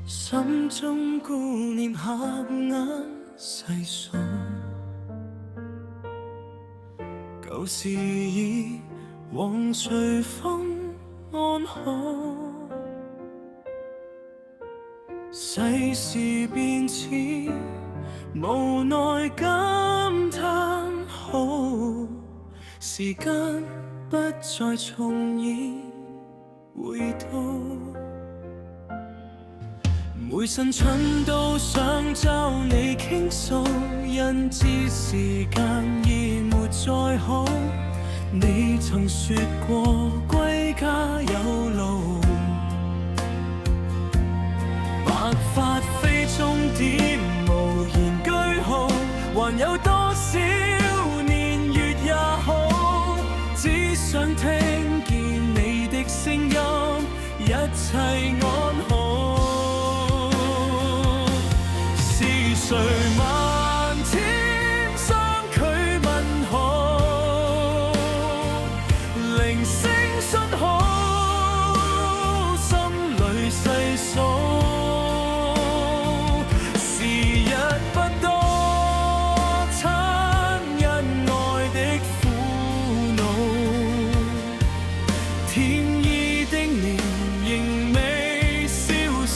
心中顧念合眼細數，舊事已往隨風安好。世事變遷，無奈感嘆號，時間不再重演回到。每晨春都想找你傾訴，因知時間已沒再好。你曾說過歸家有路，白髮非終點，無言句號，還有多少年月也好，只想聽見你的聲音，一切安好。誰漫天相距問號，鈴聲訊號，心裏細數，時日不多，親恩愛的苦惱，天意的年仍未消逝。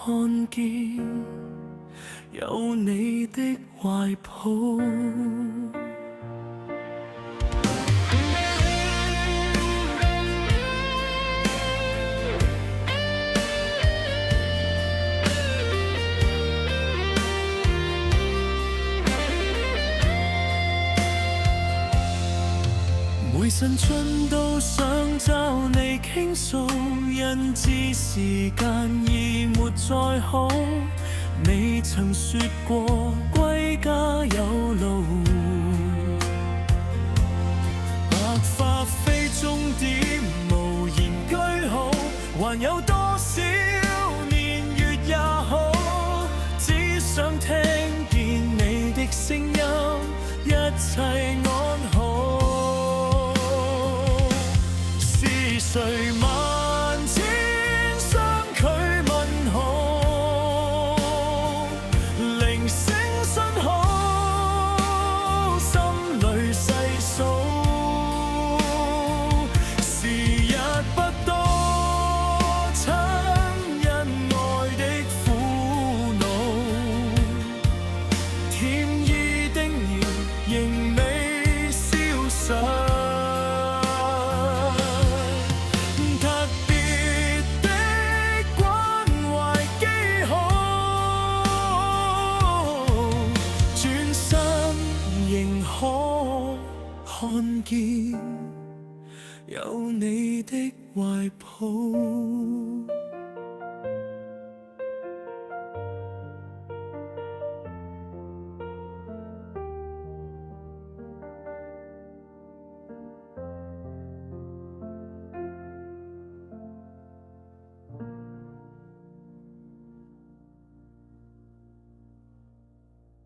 看見有你的懷抱，每晨春都想找你傾訴，因知時間已沒再好。你曾說過歸家有路，白髮非終點，無言句號，還有多少